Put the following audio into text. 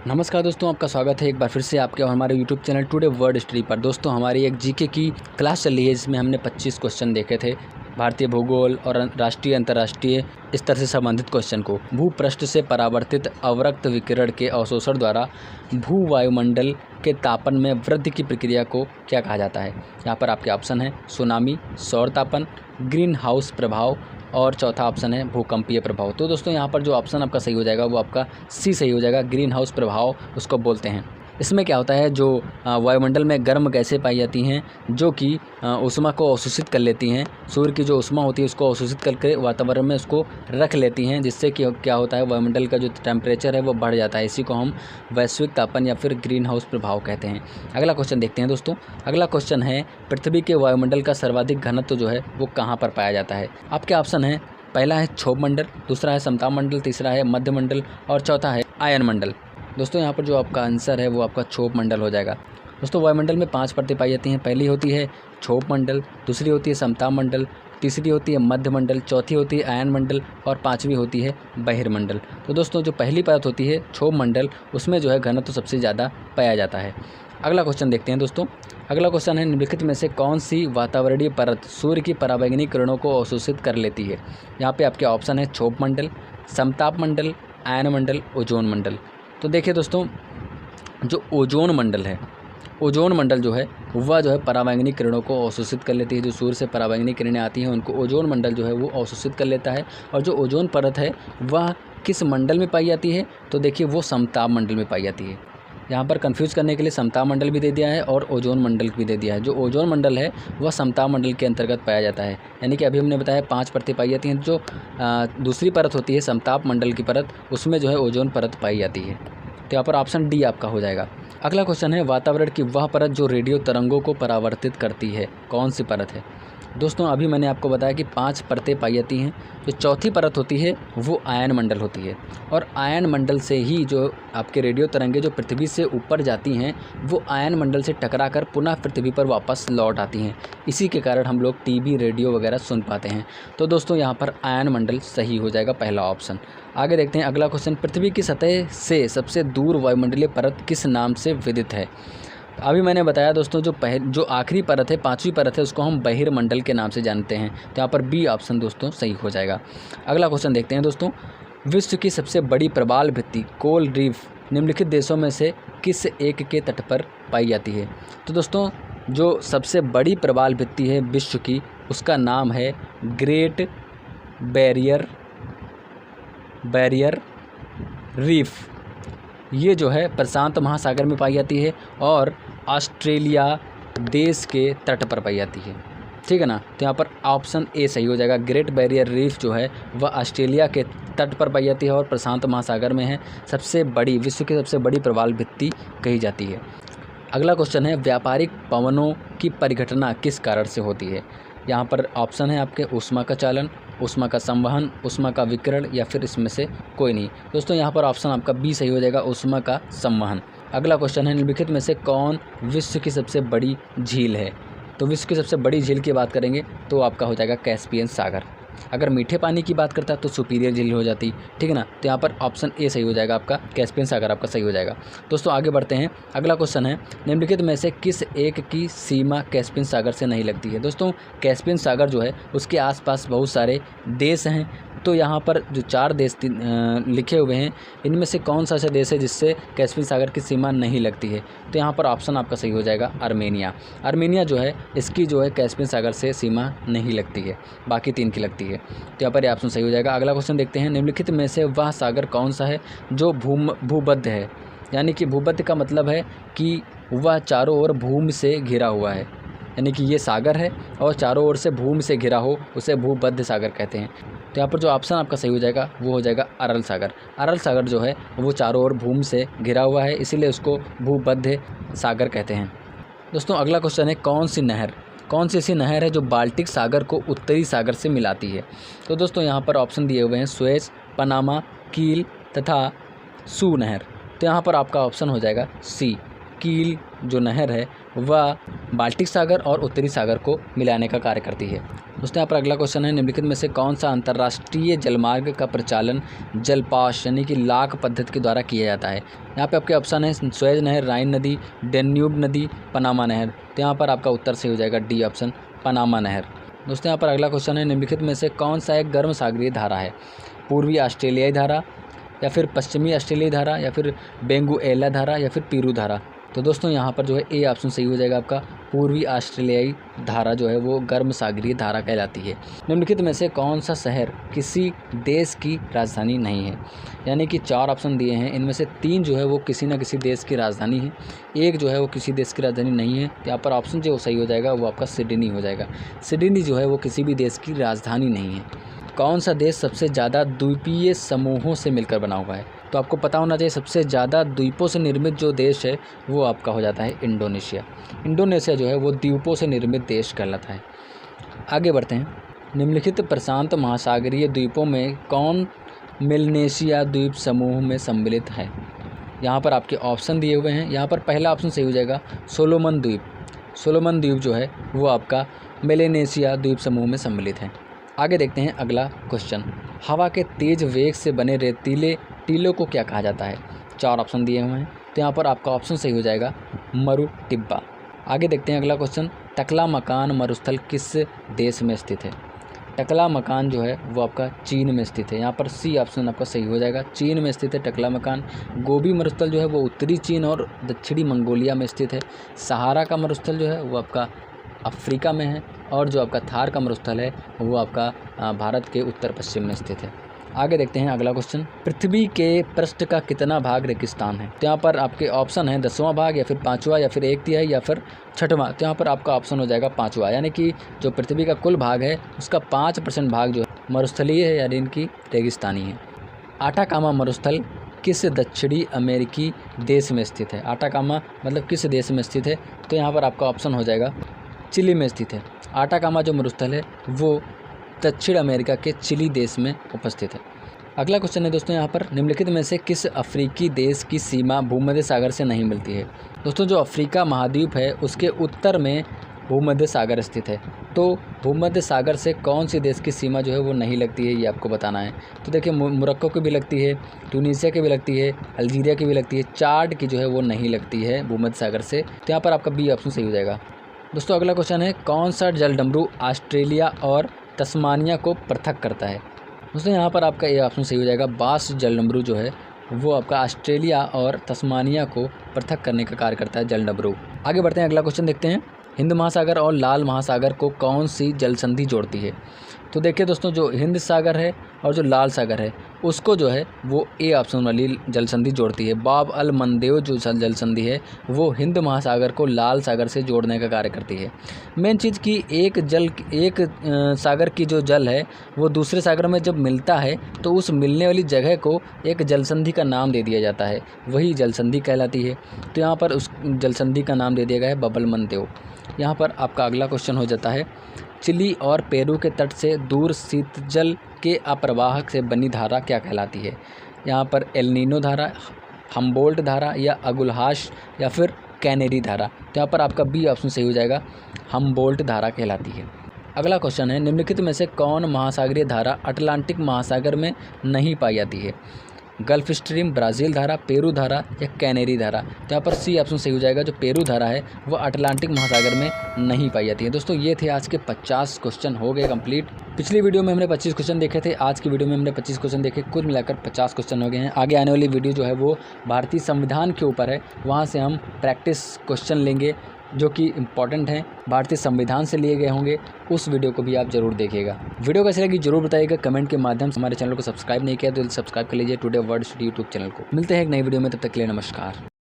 नमस्कार दोस्तों, आपका स्वागत है एक बार फिर से आपके और हमारे YouTube channel today world history पर। दोस्तों, हमारी एक जीके की क्लास चल रही है जिसमें हमने 25 क्वेश्चन देखे थे भारतीय भूगोल और राष्ट्रीय अंतर्राष्ट्रीय स्तर से संबंधित क्वेश्चन को। भूपृष्ठ से परावर्तित अवरक्त विकिरण के अवशोषण द्वारा भू वायुमंडल के तापन में वृद्धि की प्रक्रिया को क्या कहा जाता है। यहाँ पर आपके ऑप्शन है सुनामी, सौर तापन, ग्रीन हाउस प्रभाव और चौथा ऑप्शन है भूकंपीय प्रभाव। तो दोस्तों, यहाँ पर जो ऑप्शन आपका सही हो जाएगा वो आपका सी सही हो जाएगा। ग्रीन हाउस प्रभाव उसको बोलते हैं। इसमें क्या होता है, जो वायुमंडल में गर्म गैसें पाई जाती हैं जो कि ऊष्मा को अवशोषित कर लेती हैं। सूर्य की जो ऊष्मा होती है उसको अवशोषित करके वातावरण में उसको रख लेती हैं, जिससे कि क्या होता है, वायुमंडल का जो टेम्परेचर है वो बढ़ जाता है। इसी को हम वैश्विक तापन या फिर ग्रीन हाउस प्रभाव कहते हैं। अगला क्वेश्चन देखते हैं दोस्तों। अगला क्वेश्चन है, पृथ्वी के वायुमंडल का सर्वाधिक घनत्व जो है वो कहाँ पर पाया जाता है। आपके ऑप्शन है, पहला है क्षोभ मंडल, दूसरा है समताप मंडल, तीसरा है मध्य मंडल और चौथा है आयन मंडल। दोस्तों, यहाँ पर जो आपका आंसर है वो आपका क्षोभ मंडल हो जाएगा। दोस्तों, वायुमंडल में 5 परतें पाई जाती हैं। पहली होती है क्षोभ मंडल, दूसरी होती है समताप मंडल, तीसरी होती है मध्य मंडल, चौथी होती है आयन मंडल और पांचवी होती है बहिर्मंडल। तो दोस्तों, जो पहली परत होती है क्षोभ मंडल, उसमें जो है घनत्व सबसे ज़्यादा पाया जाता है। अगला क्वेश्चन देखते हैं दोस्तों। अगला क्वेश्चन है, निम्नलिखित में से कौन सी वातावरणीय परत सूर्य की पराबैंगनी किरणों को अवशोषित कर लेती है। यहाँ पे आपके ऑप्शन है क्षोभ मंडल, समताप मंडल, आयन मंडल, ओजोन मंडल। तो देखिए दोस्तों, जो ओजोन मंडल है, ओजोन मंडल जो है वह जो है पराबैंगनी किरणों को अवशोषित कर लेती है। जो सूर्य से पराबैंगनी किरणें आती हैं उनको ओजोन मंडल जो है वो अवशोषित कर लेता है। और जो ओजोन परत है वह किस मंडल में पाई जाती है, तो देखिए वो समताप मंडल में पाई जाती है। यहाँ पर कंफ्यूज करने के लिए समताप मंडल भी दे दिया है और ओजोन मंडल भी दे दिया है। जो ओजोन मंडल है वह समताप मंडल के अंतर्गत पाया जाता है। यानी कि अभी हमने बताया 5 परतें पाई जाती हैं। जो दूसरी परत होती है समताप मंडल की परत, उसमें जो है ओजोन परत पाई जाती है। तो यहाँ पर ऑप्शन डी आपका हो जाएगा। अगला क्वेश्चन है, वातावरण की वह परत जो रेडियो तरंगों को परावर्तित करती है, कौन सी परत है। दोस्तों, अभी मैंने आपको बताया कि 5 परतें पाई जाती हैं। जो चौथी परत होती है वो आयन मंडल होती है और आयन मंडल से ही जो आपके रेडियो तरंगे जो पृथ्वी से ऊपर जाती हैं वो आयन मंडल से टकराकर पुनः पृथ्वी पर वापस लौट आती हैं। इसी के कारण हम लोग टीवी, रेडियो वगैरह सुन पाते हैं। तो दोस्तों, यहाँ पर आयन मंडल सही हो जाएगा, पहला ऑप्शन। आगे देखते हैं अगला क्वेश्चन, पृथ्वी की सतह से सबसे दूर वायुमंडलीय परत किस नाम से विदित है। अभी मैंने बताया दोस्तों, जो आखिरी परत है, 5वीं परत है, उसको हम बहिर्मंडल के नाम से जानते हैं। तो यहाँ पर बी ऑप्शन दोस्तों सही हो जाएगा। अगला क्वेश्चन देखते हैं दोस्तों, विश्व की सबसे बड़ी प्रवाल भित्ति कोरल रीफ निम्नलिखित देशों में से किस एक के तट पर पाई जाती है। तो दोस्तों, जो सबसे बड़ी प्रवाल भित्ति है विश्व की, उसका नाम है ग्रेट बैरियर रीफ। ये जो है प्रशांत महासागर में पाई जाती है और ऑस्ट्रेलिया देश के तट पर पाई जाती है। ठीक है ना। तो यहाँ पर ऑप्शन ए सही हो जाएगा। ग्रेट बैरियर रीफ जो है वह ऑस्ट्रेलिया के तट पर पाई जाती है और प्रशांत महासागर में है। सबसे बड़ी, विश्व की सबसे बड़ी प्रवाल भित्ति कही जाती है। अगला क्वेश्चन है, व्यापारिक पवनों की परिघटना किस कारण से होती है। यहाँ पर ऑप्शन है आपके ऊष्मा का चालन, ऊष्मा का संवहन, ऊष्मा का विकिरण या फिर इसमें से कोई नहीं। दोस्तों, यहाँ पर ऑप्शन आपका बी सही हो जाएगा, ऊष्मा का संवहन। अगला क्वेश्चन है, निम्नलिखित में से कौन विश्व की सबसे बड़ी झील है। तो विश्व की सबसे बड़ी झील की बात करेंगे तो आपका हो जाएगा कैस्पियन सागर। अगर मीठे पानी की बात करता है तो सुपीरियर झील हो जाती, ठीक है ना। तो यहाँ पर ऑप्शन ए सही हो जाएगा, आपका कैस्पियन सागर आपका सही हो जाएगा। दोस्तों, आगे बढ़ते हैं। अगला क्वेश्चन है, निम्नलिखित में से किस एक की सीमा कैस्पियन सागर से नहीं लगती है। दोस्तों, कैस्पियन सागर जो है उसके आसपास बहुत सारे देश हैं। तो यहाँ पर जो 4 देश लिखे हुए हैं, इनमें से कौन सा ऐसा देश है जिससे कैस्पियन सागर की सीमा नहीं लगती है। तो यहाँ पर ऑप्शन आपका सही हो जाएगा आर्मेनिया। आर्मेनिया जो है इसकी जो है कैस्पियन सागर से सीमा नहीं लगती है, बाकी 3 की लगती है। तो यहाँ पर ये ऑप्शन सही हो जाएगा। अगला क्वेश्चन देखते हैं, निम्नलिखित में से वह सागर कौन सा है जो भूबद्ध है। यानी कि भूबद्ध का मतलब है कि वह चारों ओर भूमि से घिरा हुआ है। यानी कि ये सागर है और चारों ओर से भूमि से घिरा हो, उसे भूबद्ध सागर कहते हैं। तो यहाँ पर जो ऑप्शन आपका सही हो जाएगा वो हो जाएगा अरल सागर। अरल सागर जो है वो चारों ओर भूमि से घिरा हुआ है, इसीलिए उसको भूबद्ध सागर कहते हैं। दोस्तों, अगला क्वेश्चन है, कौन सी ऐसी नहर है जो बाल्टिक सागर को उत्तरी सागर से मिलाती है। तो दोस्तों, यहाँ पर ऑप्शन दिए हुए हैं सुएज, पनामा, कील तथा सू नहर। तो यहाँ पर आपका ऑप्शन हो जाएगा सी। कील जो नहर है वह बाल्टिक सागर और उत्तरी सागर को मिलाने का कार्य करती है। दोस्तों यहाँ पर अगला क्वेश्चन है, निम्नलिखित में से कौन सा अंतर्राष्ट्रीय जलमार्ग का प्रचालन जलपाश यानी कि लाक पद्धति के द्वारा किया जाता है। यहाँ पे आपके ऑप्शन है स्वेज नहर, राइन नदी, डेन्यूब नदी, पनामा नहर। तो यहाँ पर आपका उत्तर सही हो जाएगा डी ऑप्शन, पनामा नहर। दोस्तों यहाँ पर अगला क्वेश्चन है, निम्नलिखित में से कौन सा एक गर्म सागरीय धारा है। पूर्वी ऑस्ट्रेलियाई धारा, या फिर पश्चिमी ऑस्ट्रेलियाई धारा, या फिर बेंगुएला धारा, या फिर पीरू धारा। तो दोस्तों यहाँ पर जो है ए ऑप्शन सही हो जाएगा आपका, पूर्वी ऑस्ट्रेलियाई धारा जो है वो गर्म सागरीय धारा कहलाती है। निम्नलिखित में से कौन सा शहर किसी देश की राजधानी नहीं है। यानी कि 4 ऑप्शन दिए हैं, इनमें से 3 जो है वो किसी न किसी देश की राजधानी है, एक जो है वो किसी देश की राजधानी नहीं है। तो यहाँ पर ऑप्शन जो सही हो जाएगा वो आपका सिडनी हो जाएगा। सिडनी जो है वो किसी भी देश की राजधानी नहीं है। कौन सा देश सबसे ज़्यादा द्वीपीय समूहों से मिलकर बना हुआ है। तो आपको पता होना चाहिए सबसे ज़्यादा द्वीपों से निर्मित जो देश है वो आपका हो जाता है इंडोनेशिया। इंडोनेशिया जो है वो द्वीपों से निर्मित देश कहलाता है। आगे बढ़ते हैं, निम्नलिखित प्रशांत महासागरीय द्वीपों में कौन मेलनेशिया द्वीप समूह में सम्मिलित है। यहाँ पर आपके ऑप्शन दिए हुए हैं। यहाँ पर पहला ऑप्शन सही हो जाएगा सोलोमन द्वीप। सोलोमन द्वीप जो है वो आपका मेलनेशिया द्वीप समूह में सम्मिलित है। आगे देखते हैं अगला क्वेश्चन, हवा के तेज वेग से बने रेतीले टीलों को क्या कहा जाता है। 4 ऑप्शन दिए हुए हैं। तो यहाँ पर आपका ऑप्शन सही हो जाएगा मरु टिब्बा। आगे देखते हैं अगला क्वेश्चन, टकला मकान मरुस्थल किस देश में स्थित है। टकला मकान जो है वो आपका चीन में स्थित है। यहाँ पर सी ऑप्शन आपका सही हो जाएगा, चीन में स्थित है टकला मकान। गोबी मरुस्थल जो है वो उत्तरी चीन और दक्षिणी मंगोलिया में स्थित है। सहारा का मरुस्थल जो है वो आपका अफ्रीका में है, और जो आपका थार का मरुस्थल है वो आपका भारत के उत्तर पश्चिम में स्थित है। आगे देखते हैं अगला क्वेश्चन, पृथ्वी के पृष्ठ का कितना भाग रेगिस्तान है। तो यहाँ पर आपके ऑप्शन है 10वां भाग, या फिर 5वां, या फिर 1/3, या फिर 6वां। तो यहाँ पर आपका ऑप्शन हो जाएगा 5वां, यानी कि जो पृथ्वी का कुल भाग है उसका 5% भाग जो है मरुस्थलीय है, यानी इनकी रेगिस्तानी है। आटाकामा मरुस्थल किस दक्षिणी अमेरिकी देश में स्थित है। आटाकामा मतलब किस देश में स्थित है। तो यहाँ पर आपका ऑप्शन हो जाएगा चिली में स्थित है। आटाकामा जो मरुस्थल है वो दक्षिण अमेरिका के चिली देश में उपस्थित है। अगला क्वेश्चन है दोस्तों यहाँ पर, निम्नलिखित में से किस अफ्रीकी देश की सीमा भूमध्य सागर से नहीं मिलती है। दोस्तों जो अफ्रीका महाद्वीप है उसके उत्तर में भूमध्य सागर स्थित है। तो भूमध्य सागर से कौन सी देश की सीमा जो है वो नहीं लगती है, ये आपको बताना है। तो देखिए मोरक्को की भी लगती है, ट्यूनीशिया की भी लगती है, अल्जीरिया की भी लगती है, चाड की जो है वो नहीं लगती है भूमध्य सागर से। तो यहाँ पर आपका बी ऑप्शन सही हो जाएगा। दोस्तों अगला क्वेश्चन है, कौन सा जलडमरू ऑस्ट्रेलिया और तस्मानिया को पृथक करता है। दोस्तों यहाँ पर आपका ए ऑप्शन सही हो जाएगा, बास जलडमरू जो है वो आपका ऑस्ट्रेलिया और तस्मानिया को पृथक करने का कार्य करता है जलडमरू। आगे बढ़ते हैं, अगला क्वेश्चन देखते हैं, हिंद महासागर और लाल महासागर को कौन सी जलसंधि जोड़ती है। तो देखिए दोस्तों जो हिंद सागर है और जो लाल सागर है उसको जो है वो ए ऑप्शन वाली जलसंधि जोड़ती है। बाब अल मंदेव जो जलसंधि है वो हिंद महासागर को लाल सागर से जोड़ने का कार्य करती है। मेन चीज़ कि एक सागर की जो जल है वो दूसरे सागर में जब मिलता है तो उस मिलने वाली जगह को एक जलसंधि का नाम दे दिया जाता है, वही जलसंधि कहलाती है। तो यहाँ पर उस जलसंधि का नाम दे दिया गया है बबल मंदेव। यहाँ पर आपका अगला क्वेश्चन हो जाता है, चिली और पेरू के तट से दूर शीतजल के अप्रवाह से बनी धारा क्या कहलाती है। यहाँ पर एल नीनो धारा, हम्बोल्ट धारा, या अगुलहाश, या फिर कैनेरी धारा। तो यहाँ पर आपका बी ऑप्शन सही हो जाएगा, हम्बोल्ट धारा कहलाती है। अगला क्वेश्चन है, निम्नलिखित में से कौन महासागरीय धारा अटलांटिक महासागर में नहीं पाई जाती है। गल्फ स्ट्रीम, ब्राज़ील धारा, पेरू धारा, या कैनेरी धारा। तो यहाँ पर सी ऑप्शन सही हो जाएगा, जो पेरू धारा है वो अटलांटिक महासागर में नहीं पाई जाती है। दोस्तों ये थे आज के 50 क्वेश्चन, हो गए कंप्लीट। पिछली वीडियो में हमने 25 क्वेश्चन देखे थे, आज की वीडियो में हमने 25 क्वेश्चन देखे, कुल मिलाकर 50 क्वेश्चन हो गए हैं। आगे आने वाली वीडियो जो है वो भारतीय संविधान के ऊपर है, वहाँ से हम प्रैक्टिस क्वेश्चन लेंगे जो कि इम्पॉर्टेंट हैं, भारतीय संविधान से लिए गए होंगे। उस वीडियो को भी आप जरूर देखिएगा। वीडियो कैसी लगी जरूर बताइएगा कमेंट के माध्यम से। हमारे चैनल को सब्सक्राइब नहीं किया तो सब्सक्राइब कर लीजिए today word study YouTube channel को। मिलते हैं एक नई वीडियो में, तब तक के लिए नमस्कार।